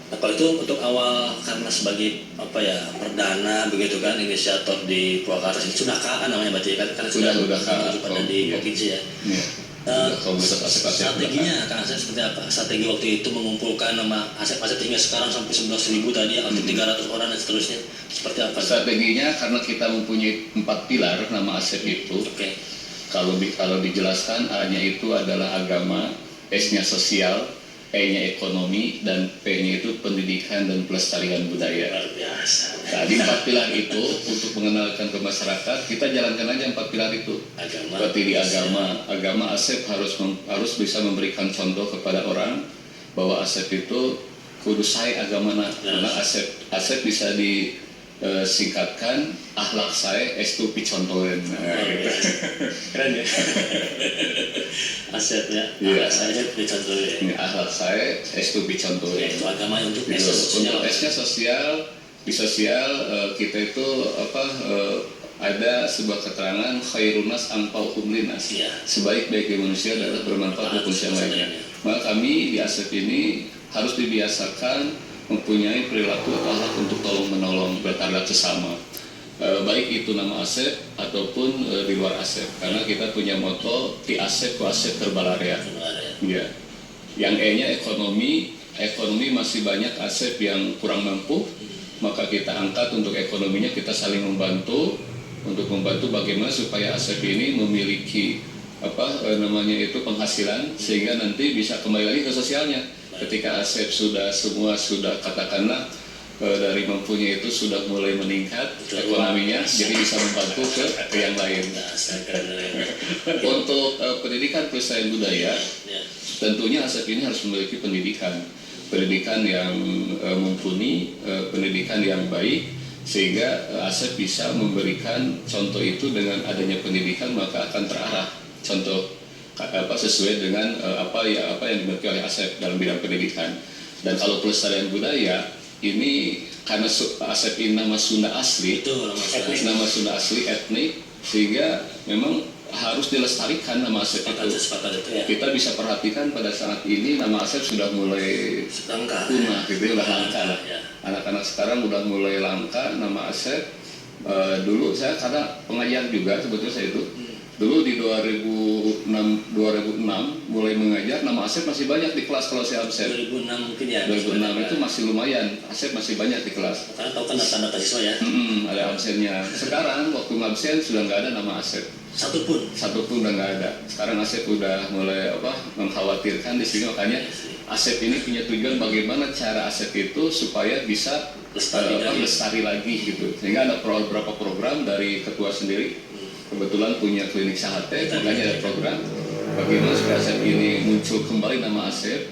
Nah, kalau itu untuk awal karena sebagai apa ya perdana begitu kan inisiator di Purwakarta ini sudah KA namanya berarti kan karena sudah KA pada di provinsi ya. Strateginya Kang Asep seperti apa? Strategi waktu itu mengumpulkan nama aset-aset hingga sekarang sampai 11.000 tadi aktif 300 orang dan seterusnya seperti apa? Strateginya karena kita mempunyai 4 pilar nama Asep itu. Oke. Kalau dijelaskan A-nya itu adalah agama, S-nya sosial, E-nya ekonomi, dan P-nya itu pendidikan dan pelestarian budaya. Luar biasa. Nah, di 4 pilar itu untuk mengenalkan ke masyarakat, kita jalankan aja 4 pilar itu. Agama. Seperti di agama Asep harus bisa memberikan contoh kepada orang bahwa Asep itu kudu saya agama karena Asep bisa disingkatkan akhlak saya estu picontoen. Keren ya. Asetnya, akhlak saya picontoen. Akhlak saya estu picontoen. Itu agama untuk Untuk S-nya sosial. Di sosial kita itu ada sebuah keterangan khairunas angpauhum linas. Sebaik-baiknya manusia dapat bermanfaat untuk yang lainnya. Maka kami di Asep ini harus dibiasakan mempunyai perilaku akhlak untuk tolong menolong bertanda sesama. Baik itu nama Asep ataupun di luar Asep, karena kita punya moto ti Asep ku Asep terbalarea. Ya. Yang E-nya ekonomi masih banyak Asep yang kurang mampu, maka kita angkat untuk ekonominya, kita saling membantu untuk membantu bagaimana supaya Asep ini memiliki penghasilan sehingga nanti bisa kembali lagi ke sosialnya. Ketika Asep sudah katakanlah dari mampunya itu sudah mulai meningkat ekonominya, jadi bisa membantu ke yang lain. Untuk pendidikan pelestarian budaya, tentunya Asep ini harus memiliki pendidikan yang mumpuni, pendidikan yang baik, sehingga Asep bisa memberikan contoh itu. Dengan adanya pendidikan maka akan terarah contoh sesuai dengan apa yang dimiliki oleh Asep dalam bidang pendidikan. Dan kalau pelestarian budaya ini karena Asep ini nama Sunda asli, nama Sunda asli etnik, sehingga memang harus dilestarikan nama Asep itu. Ya. Kita bisa perhatikan pada saat ini nama Asep sudah mulai punah, gitu, udah langka. Ya. Anak-anak sekarang udah mulai langka nama Asep. Dulu saya karena pengajar juga sebetulnya saya itu. Dulu di 2006 mulai mengajar, nama Asep masih banyak di kelas kalau saya absen. 2006 mungkin ya. 2006 itu masih lumayan, Asep masih banyak di kelas. Karena tahu kan data-data siswa ya. Ada absennya. Sekarang waktu ngabsen sudah nggak ada nama Asep. Satu pun udah nggak ada. Sekarang Asep udah mulai mengkhawatirkan di sini, makanya Asep ini punya tujuan bagaimana cara Asep itu supaya bisa lestari lagi gitu. Sehingga ada beberapa program dari ketua sendiri. Kebetulan punya klinik Sahate, makanya ada program bagaimana supaya Asep ini muncul kembali nama Asep,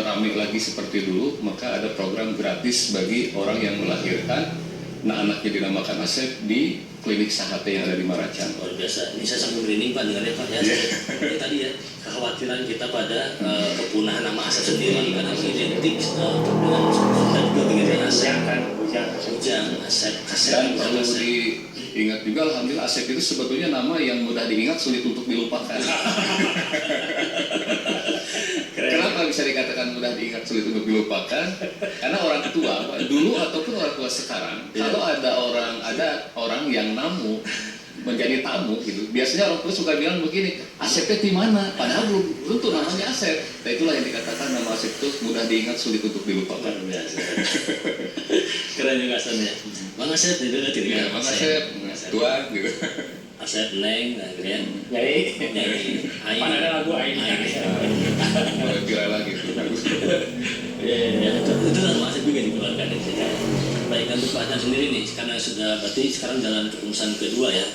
ramai lagi seperti dulu. Maka ada program gratis bagi orang yang melahirkan, anaknya dinamakan Asep di klinik Sahate yang ada di Maracan. Luar biasa. Ini saya sambil merinding Pak dengarnya Pak ya. Tadi ya kekhawatiran kita pada kepunahan nama Asep sendiri karena identik dengan Sunda juga begitu Asep kan, Ujang, Asep, dan perlu diingat juga, alhamdulillah Asep itu sebetulnya nama yang mudah diingat, sulit untuk dilupakan. Kenapa bisa dikatakan mudah diingat, sulit untuk dilupakan? Karena orang tua dulu ataupun orang tua sekarang, kalau ada orang yang menjadi tamu gitu, biasanya orang tua suka bilang begini, Asepnya di mana? Padahal belum tentu namanya Asep. Nah, itulah yang dikatakan nama Asep itu mudah diingat, sulit untuk dilupakan. Biasa. Keren juga Asepnya. Bang Asep itu ya, Bang Asep tua gitu. Asep Neng, akhirnya Nyai, mana ada lagu Aing. Mulai viral lagi gitu. Ya, itu nama Asep juga dikeluarkan dari sini. Baik, untuk Pak Adnan sendiri nih, karena sudah berarti sekarang jalan kepengurusan kedua ya,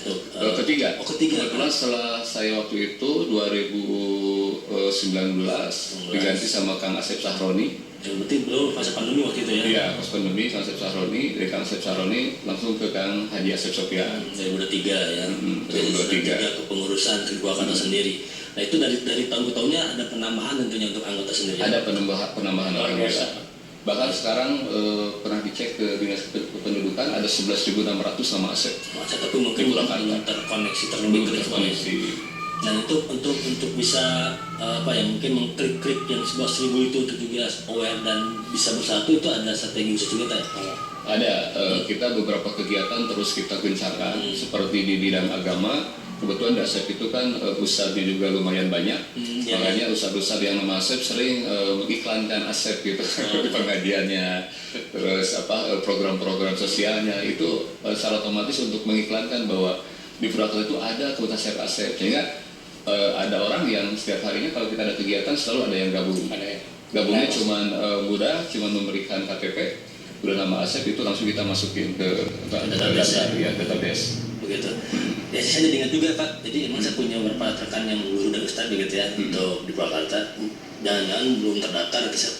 ketiga. Ketiga. Kebetulan setelah saya waktu itu 2019 diganti sama Kang Asep Sahroni. Yang penting belum fase pandemi waktu itu ya? Iya, pas pandemi Kang Asep Sahroni, dari Kang Asep Sahroni langsung ke Kang Haji Asep Sofian. 2003 ya. 2003 kepengurusan di Purwakarta sendiri. Nah itu dari tahun ke tahunnya ada penambahan tentunya untuk anggota sendiri. Ada penambahan alhamdulillah. Bahkan sekarang pernah dicek ke Dinas Kependudukan ada 11.600 nama Asep. Asep tapi mungkin belum terkoneksi terlebih terkoneksi. Nah untuk bisa mungkin mengklik-klik yang sebuah 1000 itu untuk juga aware dan bisa bersatu, itu ada strategi khusus juga tak? Ada, kita beberapa kegiatan terus kita gencarkan seperti di bidang agama. Kebetulan di ASEP itu kan ustadznya juga lumayan banyak, makanya ustadz-ustadz yang nama ASEP sering mengiklankan ASEP gitu di pengajiannya, terus program-program sosialnya itu secara otomatis untuk mengiklankan bahwa di Purwakarta itu ada komunitas ASEP, sehingga ada orang yang setiap harinya kalau kita ada kegiatan selalu ada yang gabung. Gabungnya cuman mudah, cuman memberikan KTP, udah nama ASEP itu langsung kita masukin ke database. Begitu. Ya saya jadi ingat juga Pak, jadi emang saya punya beberapa rekan yang guru dan ustadz begitu ya untuk di Purwakarta. Jangan-jangan belum terdaftar, nanti saya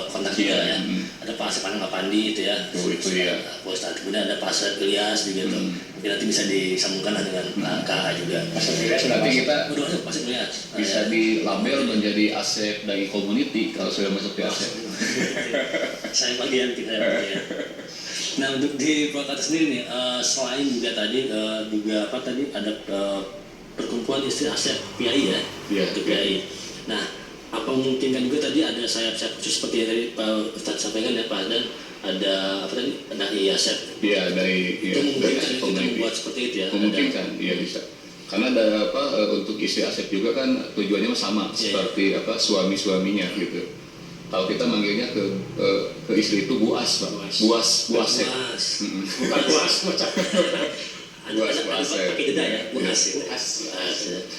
kontak juga ya. Ada Pak Asep Pandi itu ya. Itu ya. Pak Ustadz, kemudian ada Pak Asep Ilyas begitu. Jadi nanti bisa disambungkan dengan Pak KH juga. Nanti kita Pak Asep Ilyas bisa dilabel menjadi ASEP dari community kalau sudah masuk di ASEP. Saya bagian kita ya. Nah untuk di Purwakarta sendiri nih, selain juga tadi ada perkumpulan istri ASEP PIAI ya, untuk PIAI. Nah apa mungkin kan juga tadi ada sayap-sayap khusus seperti yang tadi Pak Ustadz sampaikan ya Pak, dan ada dari ASEP. Iya dari memungkinkan ASEP kita membuat seperti itu ya. Memungkinkan, iya bisa. Karena ada untuk istri ASEP juga kan tujuannya sama seperti suami-suaminya gitu. Kalau kita manggilnya ke istri itu buas, Pak. Buas ASEP. Bukan buas, macam. Buas ASEP. Pakai jeda ya, buas.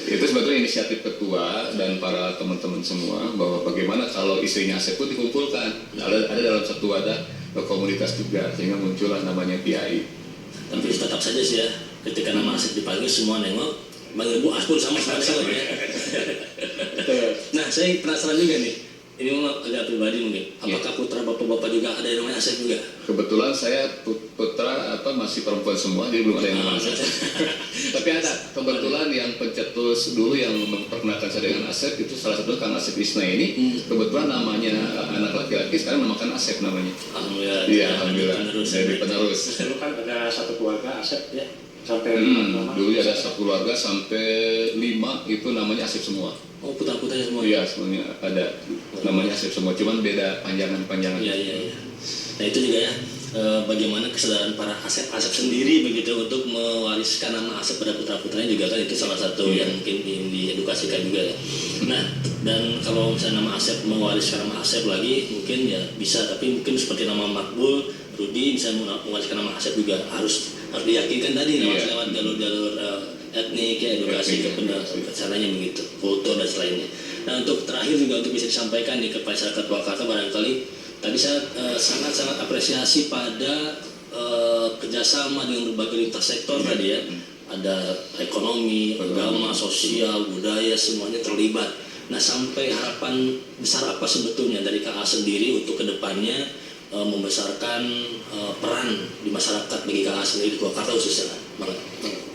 Itu sebetulnya inisiatif ketua dan para teman-teman semua bahwa bagaimana kalau istrinya ASEP itu dikumpulkan. Ada dalam satu wadah komunitas juga, sehingga muncullah namanya PIAI. Tapi tetap saja sih ya, ketika nama ASEP dipanggil semua nengok, manggil buas pun sama ya. Nah saya penasaran juga nih. Ini memang agak pribadi mungkin. Apakah putra bapak-bapak juga ada yang namanya ASEP juga? Kebetulan saya putra masih perempuan semua, jadi belum ada yang namanya ASEP. Tapi ada kebetulan yang pencetus dulu yang memperkenalkan saya dengan ASEP itu salah satu Kang Asep Isna ini. Kebetulan namanya anak laki-laki sekarang namakan ASEP namanya. Alhamdulillah. Iya, alhamdulillah. Jadi penerus. Dulu kan ada satu keluarga ASEP ya. Sampai dulu ada satu keluarga sampai 5 itu namanya ASEP semua. Oh putra-putranya semua? Iya semuanya ada namanya ASEP semua, cuman beda panjangan-panjangan. Iya. Nah itu juga ya, bagaimana kesadaran para ASEP sendiri begitu untuk mewariskan nama ASEP pada putra-putranya juga kan, itu salah satu yang mungkin ingin diedukasikan juga ya. Nah dan kalau misalnya nama ASEP mewariskan nama ASEP lagi mungkin ya bisa, tapi mungkin seperti nama Makbul, Rudi bisa mewariskan nama ASEP juga harus diyakinkan tadi lewat jalur-jalur etnik ya, edukasi kesananya begitu, foto dan selainnya. Nah untuk terakhir juga untuk bisa disampaikan nih ke masyarakat Purwakarta, barangkali tadi saya sangat-sangat apresiasi pada kerjasama dengan berbagai lintas sektor tadi ya. Ada ekonomi, agama, sosial, budaya, semuanya terlibat. Nah sampai harapan besar apa sebetulnya dari KA sendiri untuk kedepannya membesarkan peran di masyarakat bagi KA sendiri di Purwakarta khususnya banget.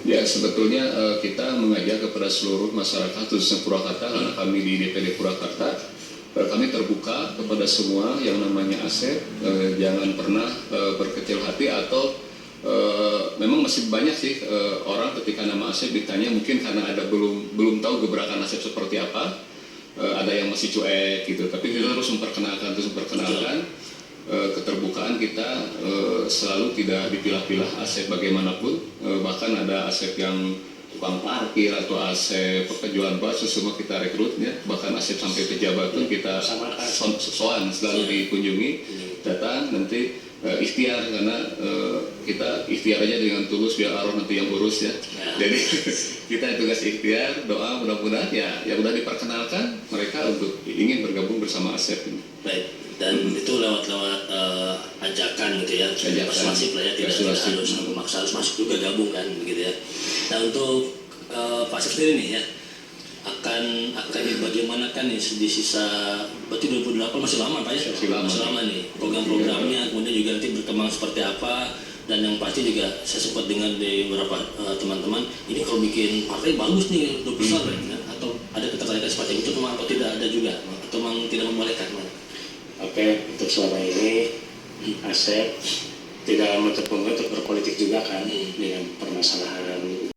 Ya sebetulnya kita mengajak kepada seluruh masyarakat khususnya Purwakarta, karena kami di DPD Purwakarta kami terbuka kepada semua yang namanya ASEP. Jangan pernah berkecil hati atau memang masih banyak sih orang ketika nama ASEP ditanya mungkin karena ada belum tahu gebrakan ASEP seperti apa, ada yang masih cuek gitu. Tapi kita terus memperkenalkan keterbukaan kita selalu tidak dipilah-pilah ASEP bagaimanapun. Bahkan ada ASEP yang tukang parkir atau ASEP penjualan bakso semua kita rekrut ya. Bahkan ASEP sampai pejabat pun kita soan selalu dikunjungi, datang nanti ikhtiar, karena kita ikhtiar aja dengan tulus biar Allah nanti yang urus ya. Jadi kita tugas ikhtiar, doa mudah-mudahan ya udah diperkenalkan mereka untuk ingin bergabung bersama ASEP ini. Baik. Dan itu lewat ajakan gitu ya, persuasif lah ya, tidak harus memaksa harus masuk juga, gabung kan begitu ya. Nah untuk Pak Asep sendiri nih ya, akan bagaimana kan nih di sisa berarti 2008 masih lama Pak ya? Masih lama nih program-programnya, kemudian juga nanti berkembang seperti apa. Dan yang pasti juga saya sempat dengar dari beberapa teman-teman, ini kalau bikin partai bagus nih untuk besar ya, atau ada ketertarikan seperti itu atau tidak ada juga, atau memang tidak membolehkan? Oke, untuk selama ini ASEP tidak menutup untuk berpolitik juga kan, dengan permasalahan